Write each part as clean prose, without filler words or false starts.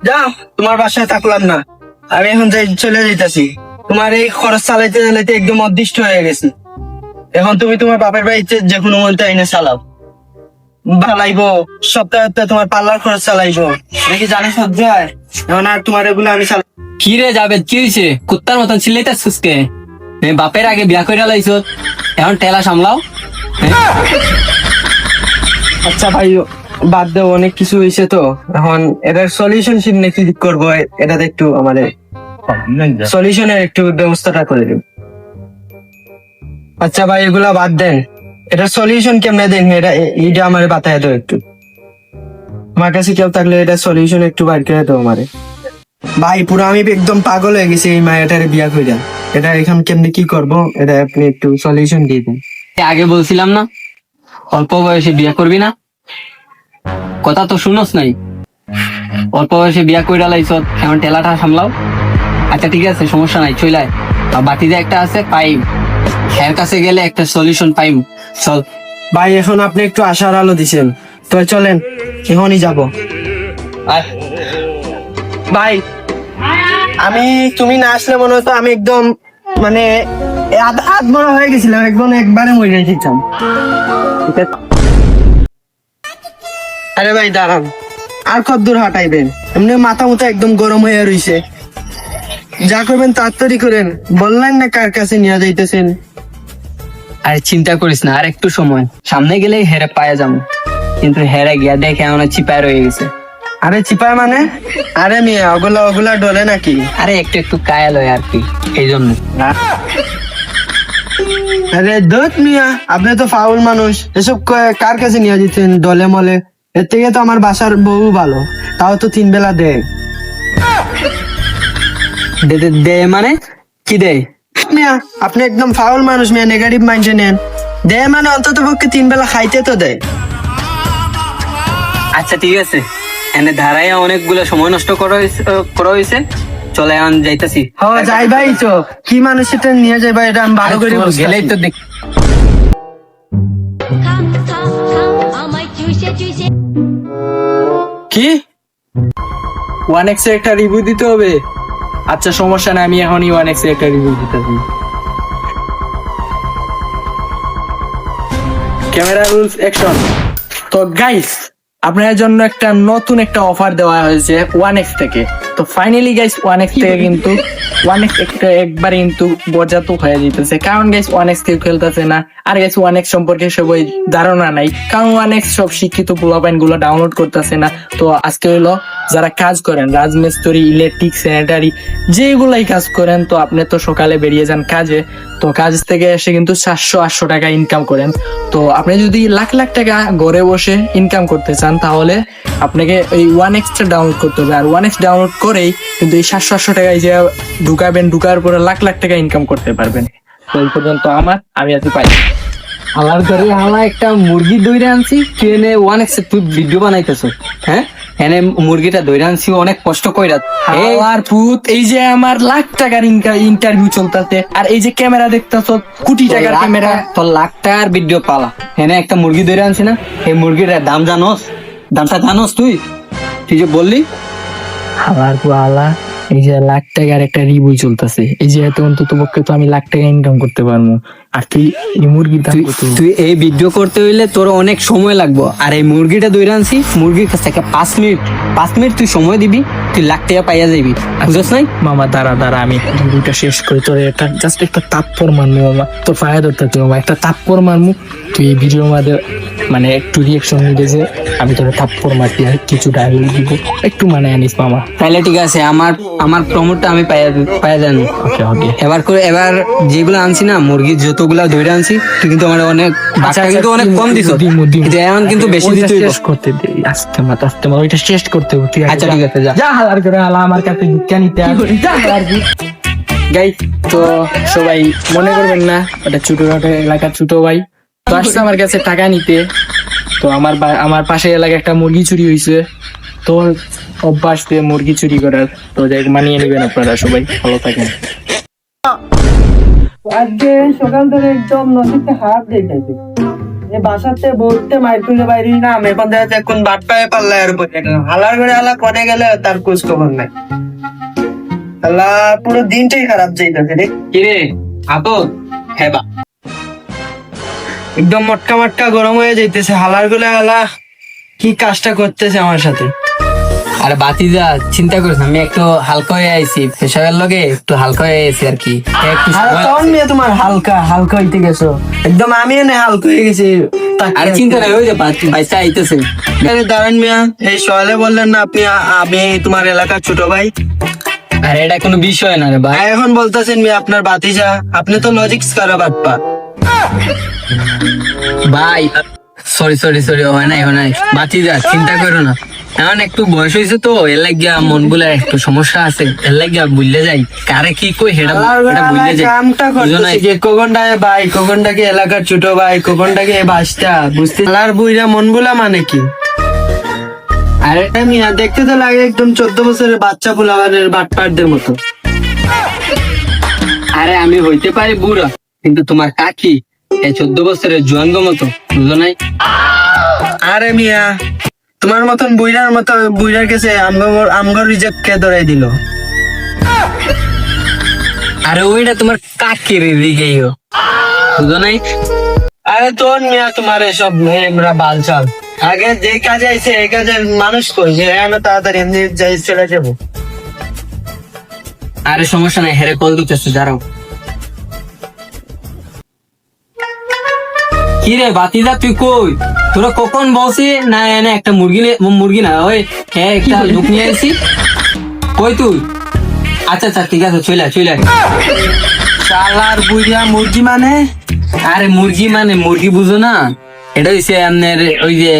যাও, তোমার বাসায় থাকলাম না, আমি এখন চলে যাইতাছি। তোমার এই খরচ চালাইতে চালাইতে একদম অদৃষ্ট হয়ে গেছি। এখন তুমি তোমার বাপের বাড়িতে যে কোনো মনটা এনে চালাও, ভালাইবো। সপ্তাহে তোমার পার্লার খরচ চালাইবো, নাকি জানে সহ্য হয়? এখন আর তোমার এগুলো আমি চালাই। কি রে যাবে, কি হয়েছে? কুত্তার মতন চিল্লাইতাছিস কে? বাপের আগে বিয়া করে লাইছো, এখন টেলা সামলাও। আচ্ছা ভাই, বাদ দেও, অনেক কিছু হয়েছে তো। এখন এটার সলিউশন কি করবো, এটাতে একটু আমাদের সলিউশনের একটু ব্যবস্থাটা করে দিন। আচ্ছা ভাই, এগুলা বাদ দেন, এটা সলিউশন কেমনে দেন, এটা আমার বাতায় দাও একটু। আমার কাছে কেউ থাকলে এটা সলিউশন একটু বাইর করে দাও আমারে। ভাই পুরো আমি একদম পাগল হয়ে গেছি এই মায়াটারে বিয়া কইরা। এটা এখন কেমনে কি করব, এটা আপনি একটু সলিউশন দিয়ে দেন। আগে বলছিলাম না অল্প বয়সে বিয়া করবি না? কথা তো শুনোস নাই। অল্প বয়সে বিয়া কইরা লাইছ, এখন টেলাটা সামলাও। আচ্ছা ঠিক আছে, সমস্যা নাই, চইলাই। বাতিতে একটা আছে পাইম, এর কাছে গেলে একটা সলিউশন পাইম। চল ভাই, এখন আপনি একটু আশার আলো দিছেন, তো চলেন এখনই যাব। ভাই আমি, তুমি না আসলে মনে হতো আমি একদম মানে আধমরা হয়ে গেছিলাম, একবারে মরে যেতাম। আরে ভাই দাঁড়ান, আর কত দূর হাঁটাইবেন? এমনি মাথা মতো একদম গরম হয়ে রইছে। যা করবেন তাড়াতাড়ি করেন, বললেন না কার কাছে নিয়ে যাইতেছেন। আরে চিন্তা করিস না, আর একটু সময়, সামনে গেলেই হেরে পায়ে যাবো। কিন্তু হেরে গিয়া দেখে এমন চিপায় রয়ে গেছে। আরে চিপায় মানে? আরে মিয়া, ওগুলা ডলে নাকি? আরে একটু একটু কায়াল হয় আর কি, এই জন্য। আরে দত মিয়া, আপনি তো ফাউল মানুষ, এসব কার কাছে নিয়ে যেতেন দলে মলে? এর থেকে তো আমার বাসার বউ ভালো, তাও তো 3 বেলা দেয়। দে মানে কি দেয়? মিয়া আপনি একদম ফাউল মানুষ মিয়া, নেগেটিভ মাইন্ডে নেন। দেয় মানে অন্তত পক্ষে 3 বেলা খাইতে তো দেয়। আচ্ছা ঠিক আছে, এনে ধারায় অনেকগুলো সময় নষ্ট করা হয়েছে। চলে এখন যাইতাছি। হ্যাঁ যাই ভাই, তো কি মানুষ সেটা নিয়ে যাই ভাই, এটা আমি ভালো করে বুঝতেছি। গেলেই তো দেখ। কি 1x এর একটা রিভিউ দিতে হবে? আচ্ছা সমস্যা না, আমি এখনই 1x এর একটা রিভিউ দিতেছি। Camera rules action. তো গাইস, আপনার জন্য একটা নতুন একটা অফার দেওয়া হয়েছে 1x থেকে। তো ফাইনালি গাইস 1x থেকে কিন্তু 1x একটা একবার কিন্তু বজাত হয়ে যেতেছে, কারণ গাইস 1x কেউ খেলতেছে না। আর গাইস 1x সম্পর্কে সবাই ধারণা নাই, কারণ 1x সব শিক্ষিত পোলাপাইন গুলো ডাউনলোড করতেছে না। তো আজকে হলো যারা কাজ করেন, রাজমিস্ত্রি, ইলেকট্রিক, স্যানিটারি, যেগুলাই কাজ করেন, তো আপনি তো সকালে বেরিয়ে যান কাজে, তো কাজ থেকে এসে কিন্তু 700-800 টাকা ইনকাম করেন। তো আপনি যদি লাখ লাখ টাকা ঘরে বসে ইনকাম করতে চান, তাহলে আপনাকে এই 1x টা ডাউনলোড করতে হবে। আর 1x ডাউনলোড করেই কিন্তু এই 700-800 টাকায় যে ঢুকাবেন, ঢুকার পরে লাখ লাখ টাকা ইনকাম করতে পারবেন। তো এই পর্যন্ত আমি আছি পাই। আমার ঘরে হালা একটা মুরগি দইরে আনছি, ট্রেনে 1x তুই ভিডিও বানাইতেছ? হ্যাঁ, এনে মুরগিটা দইরে আনছি অনেক কষ্ট কইরা। আর ভূত, এই যে আমার লাখ টাকার ইন্টারভিউ চলতেছে, আর এই যে ক্যামেরা দেখতেছ কোটি টাকার ক্যামেরা। তোর লাখ টাকার ভিডিও পালা, এনে একটা মুরগি দইরে আনছি না, এই মুরগিটার দাম জানোস? দামটা জানোস তুই? তুই যে বললি আমার আলা, এই যে লাখ টাকার একটা রিভিউ চলতেছে, এই যে এত অন্তত পক্ষে তো আমি লাখ টাকা ইনকাম করতে পারবো। আর তুই এই মুরগির দাম কত? তুই এই ভিডিও করতে হইলে তোর অনেক সময় লাগবে। আর এই মুরগিটা দইরা আনছি, মুরগির কাছ থেকে 5 মিনিট তুই সময় দিবি, তুই লাখ টাকা পাইয়া যাবি, বুঝছ নাই? মামা দাঁড়া, আমি ভিডিওটা শেষ করে তোর একটা জাস্ট একটা তাপ্পড় মারমু মামা, তোর ফায়দা ধরতে তুই মামা একটা তাপ্পড় মারমু। তুই এই ভিডিওর মধ্যে মানে একটু রিয়েকশন নিতে, যে আমি তোর তাপ্পড় মারতি আর কিছু ডায়লগ দিব, একটু মানে আনিস মামা। তাহলে ঠিক আছে, আমার প্রমোটটা আমি পাইয়া জানি। ওকে এবার যেগুলো আনছি না, মুরগির যতগুলা ধরে আনছি, তুই কিন্তু আমার অনেক বাচ্চা কিন্তু অনেক কম দিছ, এখন কিন্তু বেশি দিতে হইব। শেষ করতে দে, আস্তে মা ওইটা শেষ করতে হবে। তুই আচ্ছা ঠিক আছে, যা। যা হালার করে হালা আমার কাছে ভিক্ষা নিতে গাই। তো সবাই মনে করবেন না, ওটা ছোটখাটো এলাকার ছোট ভাই, তো আসছে আমার কাছে টাকা নিতে। তো আমার পাশে এলাকায় একটা মুরগি চুরি হয়েছে, তো অভ্যাস দিয়ে মুরগি চুরি করার। তো যাই মানিয়ে নেবেন আপনারা, সবাই ভালো থাকেন। আজকে সকাল থেকে একদম নদীতে হাত দেখাইছে, বাসাতে বলতে মাইর খুঁজে বাইরে না আমি এখন দেখা যাচ্ছে কোন বাট পায়ে পাল্লা আর উপরে হালার করে হালা করে গেলে তার খোঁজ খবর নাই। আল্লাহ পুরো দিনটাই খারাপ যাইতেছে রে। কিরে আপদ হেবা একদম মটকা মটকা গরম হয়ে যাইতেছে হালার করে হালা কি কাজটা করতেছে আমার সাথে। আরে বাতিজা চিন্তা করিস না, আমি একটু হালকা হয়ে আইছি, পেশাবের লগে একটু হালকা হয়ে আইছি আর কি। একটু সময়- তখন নিয়ে তোমার হালকা হালকা হইতে গেছো একদম, আমি এনে হালকা হয়ে গেছি। আরে চিন্তা নাই, ওই যে বাইসা আইতেছে। আরে দাঁড়ান মিয়া, এই সকালে বললেন না আপনি আমি তোমার এলাকার ছোট ভাই, আরে এটা কোনো বিষয় না রে ভাই। আর এখন বলতেছেন মিয়া আপনার বাতিজা, আপনি তো লজিক্স করা বাটপা। ভাই সরি সরি সরি, হয় নাই হয় নাই, বাতিজা চিন্তা করো না, এখন একটু বয়স হয়েছে তো এর লাগিয়া মন গুলা একটু সমস্যা আছে, এর লাগিয়া বুঝলে যাই কারে কি কই সেটা বুঝলে যাই। কামটা বুঝো নাই? করতেছে যে কখনটাকে ভাই, কখনটাকে এলাকার ছোট ভাই, কখনটাকে বাসটা বুঝতে লার বুইরা মনগুলা মানে কি? আরে মিয়া দেখতে তো লাগে একদম 14 বছরের বাচ্চা ফুলাবারের বাটপারদের মতো। আরে আমি হইতে পারি বুড়া, কিন্তু তোমার কাকি এই 14 বছরের জোয়াঙ্গ মতো, বুঝো নাই? আরে মিয়া তোমার মতন বুইরার কাছে আমগর রিজেক্ট কে ধরাই দিল? আরে ওইটা তোমার কাকির দিকেই, বুঝো নাই? আরে তোর মিয়া তোমার এসব আমরা বালচাল, আগে যে কাজে আইছে এই কাজে মানুষ কই যে এত তাড়াতাড়ি এমনি যাই চলে যাবো। আরে সমস্যা নাই, হেরে কল দিতেছে, দাঁড়াও। কি রে বাতিদা তুই কই? তোরা কখন বলছি না এনে একটা মুরগি না ওই হ্যাঁ একটা লোক নিয়ে আসি, কই তুই? আচ্ছা আচ্ছা ঠিক আছে, চলে আয়। শালার বুইরা মুরগি মানে? আরে মুরগি মানে মুরগি বুঝো না, এটা হচ্ছে আপনার ওই যে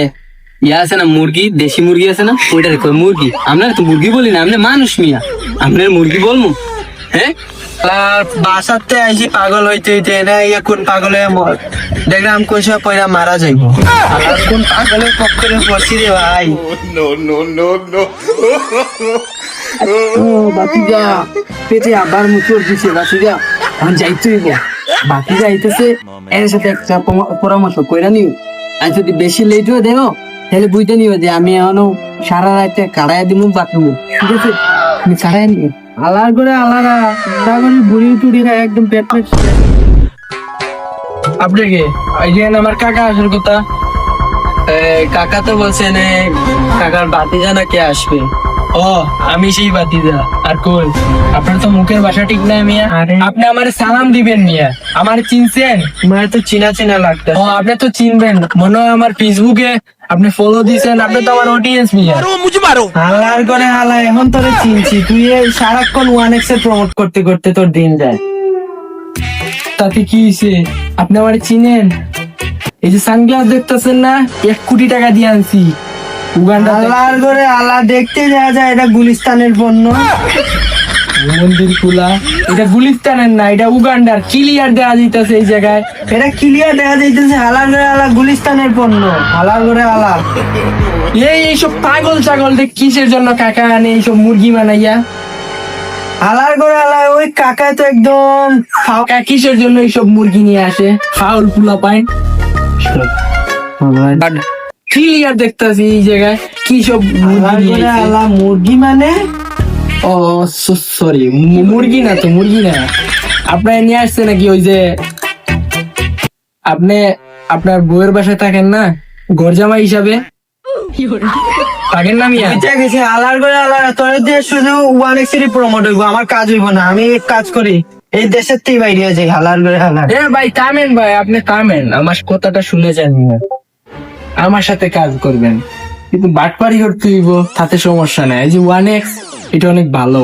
ইয়া আছে না মুরগি, দেশি মুরগি আছে না, ওইটার কই মুরগি। আমরা তো মুরগি বলি না, আপনি মানুষ মিয়া, আপনার মুরগি বলবো? হ্যাঁ আর বাসাতে আইছি পাগল হইতে হইতে না ইয়া কোন পাগলে দেখলাম কোন সময় পয়লা মারা যাইব। আর কোন পাগলের পক্ষে পড়ছি রে ভাই। বাতিজা পেটে আবার মুচুর দিছে, বাতিজা এখন যাইতেই বাতিজা আইতেছে, এর সাথে একটা পরামর্শ কইরা নিও। আর যদি বেশি লেট হয়ে দেখো তাহলে বুঝতে নিও যে আমি এখনো সারা রাতে কাড়াই দিব বাথরুম, ঠিক আছে? তুমি কাড়াই নিও। আলার করে আলারা বুড়ি টুড়ি খায় একদম পেট পেট। আপনি কে? এই যে আমার কাকা আসার কথা। কাকা তো বলছেন কাকার বাতিজা নাকি আসবে। ও আমি সেই বাতিজা। আর কই আপনার তো মুখের ভাষা ঠিক নাই মিয়া, আপনি আমারে সালাম দিবেন মিয়া, আমারে চিনছেন? তোমার তো চিনা চিনা লাগতে। ও আপনি তো চিনবেন মনে হয়, আমার ফেসবুকে আপনি ফলো দিছেন, আপনি তো আমার অডিয়েন্স মিয়া। হালার করে হালা এখন তোরে চিনছি, তুই এই সারাক্ষণ 1x এর প্রমোট করতে করতে তোর দিন যায়। তাতে কি হয়েছে? আপনি আমার চিনেন? এই যে সানগ্লাস দেখতেছেন না, 1 কোটি টাকা দিয়ে আনছি উগান্ডা থেকে। হালার করে হালা দেখতে যাওয়া যায় এটা গুলিস্তানের পণ্য। মন্দির খোলা, এটা গুলিস্তানের না, এটা উগান্ডার। ক্লিয়ার দেওয়া যাইতেছে এই জায়গায়। এটা ক্লিয়ার দেখা যাইতেছে হালার করে হালা গুলিস্তানের পণ্য। হালার করে হালা এইসব পাগল ছাগল কিসের জন্য কাকা আনে এইসব মুরগি বানাইয়া? হালার করে হালা ওই কাকায় তো একদম কাকা কিসের জন্য এইসব মুরগি নিয়ে আসে? ফাউল ফুলা পাইন ক্লিয়ার দেখতেছি এই জায়গায় কি সব হালার মুরগি করে নিয়ে আসে। হালা মুরগি মানে ও সরি, মুরগি না তো, মুরগি না। আপনার নিয়ে আসছে নাকি ওই যে আপনি আপনার বউয়ের বাসায় থাকেন না গরজামা হিসাবে থাকেন না মিয়া? বুঝা গেছে হালার করে হালা তোর দিয়ে শুধু 1x এর প্রমোট হইব, আমার কাজ হইব না। আমি এক কাজ করি এই দেশের থেকে বাইরে যাই। হালার করে হালা এ ভাই থামেন ভাই, আপনি থামেন, আমার কথাটা শুনে যান মিয়া। আমার সাথে কাজ করবেন কিন্তু বাটপারি করতে হইব, তাতে সমস্যা নাই। এই যে 1x এটা অনেক ভালো।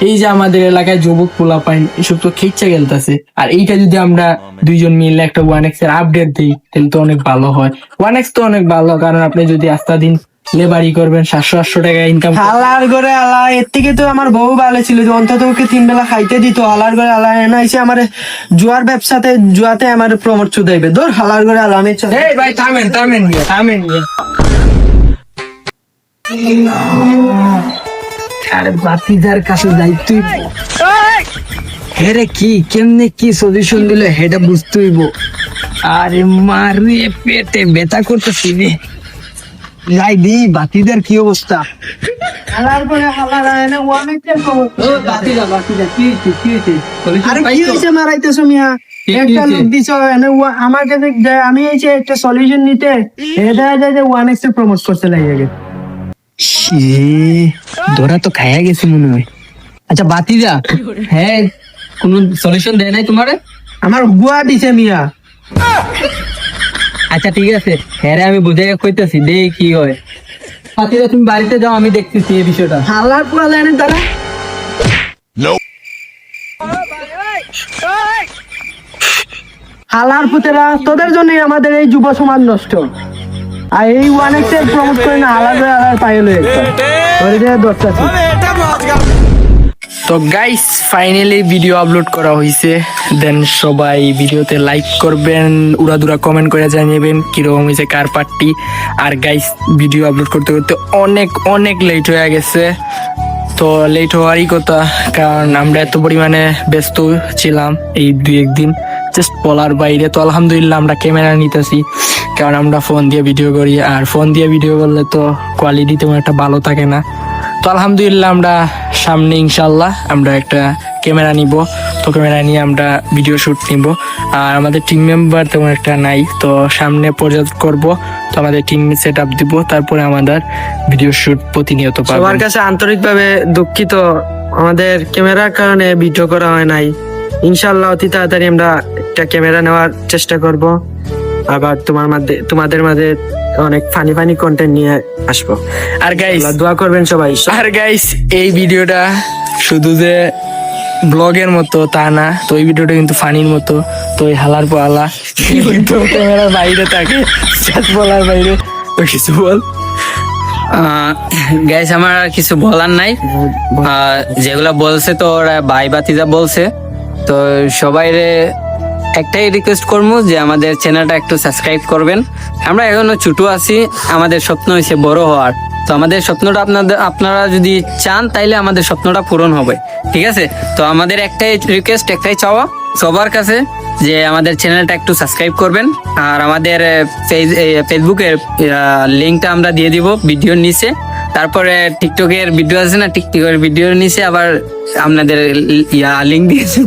এই যে আমাদের এলাকায় যুবক পোলা পাইন এসব তো খেইচা গেলতেছে, আর এইটা যদি আমরা দুইজন মিলে একটা 1x এর আপডেট দিই তাহলে তো অনেক ভালো হয়। 1x তো অনেক ভালো, কারণ আপনি যদি আস্তা দিন লেবারি করবেন 700-800 টাকা ইনকাম। হালার করে হালা এর থেকে তো আমার বউ ভালো ছিল যে অন্তত ওকে 3 বেলা খাইতে দিত। হালার করে হালা না এসে আমার জুয়াতে আমার প্রমোট চুদাইবে। ধর হালার করে হালা আমি চল। এই ভাই থামেন মিয়া, থামেন মিয়া। আরে বাতিদার কাছে যাই তুই হেরে কি কেমনে কি সলিউশন দিলে হেটা বুঝতে হইব। আরে মারে পেটে ব্যথা করতেছি রে। যাই দি বাতিদের কি অবস্থা? হালার পরে হালার আয় না অনেক বাতিদা কি হয়েছে? আরে কি হয়েছে মারাইতেছো মিয়া? কি একটা হয়েছে? লোক দিছো এনে আমার কাছে দেয়, আমি এইছে একটা সলিউশন নিতে এটা যায় যে 1x এ প্রমোট করতে লাগে গেছে। ধরা তো খাইয়া গেছে মনে হয়। আচ্ছা বাতিদা, হ্যাঁ কোন সলিউশন দেয় নাই তোমারে? আমার গুয়া দিছে মিয়া। আচ্ছা ঠিক আছে, হ্যাঁ রে, আমি বুঝে কইতেছি দে কি হয়। বাতিদা তুমি বাড়িতে যাও, আমি দেখতেছি এই বিষয়টা। হালার পুরা লাইনে দাঁড়া। হালার পুতেরা, তোদের জন্যই আমাদের এই যুব সমাজ নষ্ট। আর এই 1x এর প্রমোট করে না আলাদা পাইল দশটা। তো গাইস ফাইনালি ভিডিও আপলোড করা হয়েছে। দেন সবাই ভিডিওতে লাইক করবেন, উড়াদুরা কমেন্ট করে জানিয়েবেন কিরকম হয়েছে কার পার্টি। আর গাইস ভিডিও আপলোড করতে করতে অনেক অনেক লেট হয়ে গেছে। তো লেট হওয়ারই কথা, কারণ আমরা এত পরিমাণে ব্যস্ত ছিলাম এই 2-1 দিন, জাস্ট বলার বাইরে। তো আলহামদুলিল্লাহ আমরা ক্যামেরা নিতেছি, কারণ আমরা ফোন দিয়ে ভিডিও করি, আর ফোন দিয়ে ভিডিও করলে তো কোয়ালিটি তেমন একটা ভালো থাকে না। তো আলহামদুলিল্লাহ আমরা সামনে ইনশাল্লাহ আমরা একটা ক্যামেরা নিব। তো ক্যামেরা নিয়ে আমরা ভিডিও শুট নিব। আর আমাদের টিম মেম্বার তেমন একটা নাই, তো সামনে প্রজেক্ট করব। তো আমাদের টিম সেট আপ দিব, তারপরে আমাদের ভিডিও শুট প্রতিনিয়ত পাবেন। সবার কাছে আন্তরিকভাবে দুঃখিত, আমাদের ক্যামেরার কারণে ভিডিও করা হয় নাই। ইনশাআল্লাহ অতি তাড়াতাড়ি আমরা একটা ক্যামেরা নেওয়ার চেষ্টা করব, আবার তোমাদের মাঝে অনেক ফানি ফানি কন্টেন্ট নিয়ে আসবো। আর গাইস দোয়া করবেন সবাই। এই ভিডিওটা শুধু যে ব্লগের মতো তা না, তো এই ভিডিওটা কিন্তু ফানির মতো। তো এই হালার পালা কিন্তু ক্যামেরার বাইরে থাকে, বলার বাইরে তো কিছু বল। গ্যাস আমার আর কিছু বলার নাই। যেগুলা বলছে তো ওরা ভাই বাতিজা বলছে, তো সবাই একটাই রিকোয়েস্ট করবো যে আমাদের চ্যানেলটা একটু সাবস্ক্রাইব করবেন। আমরা এখনো ছোট আছি, আমাদের স্বপ্ন হয়েছে বড় হওয়ার। তো আমাদের স্বপ্নটা আপনারা যদি চান তাইলে আমাদের স্বপ্নটা পূরণ হবে, ঠিক আছে? তো আমাদের একটাই রিকোয়েস্ট, একটাই চাওয়া সবার কাছে যে আমাদের চ্যানেলটা একটু সাবস্ক্রাইব করবেন। আর আমাদের ফেসবুকের লিঙ্কটা আমরা দিয়ে দিব ভিডিওর নিচে। তারপরে টিকটকের ভিডিও আছে না, টিকটকের ভিডিওর নিচে আবার আপনাদের লিঙ্ক দিয়েছি।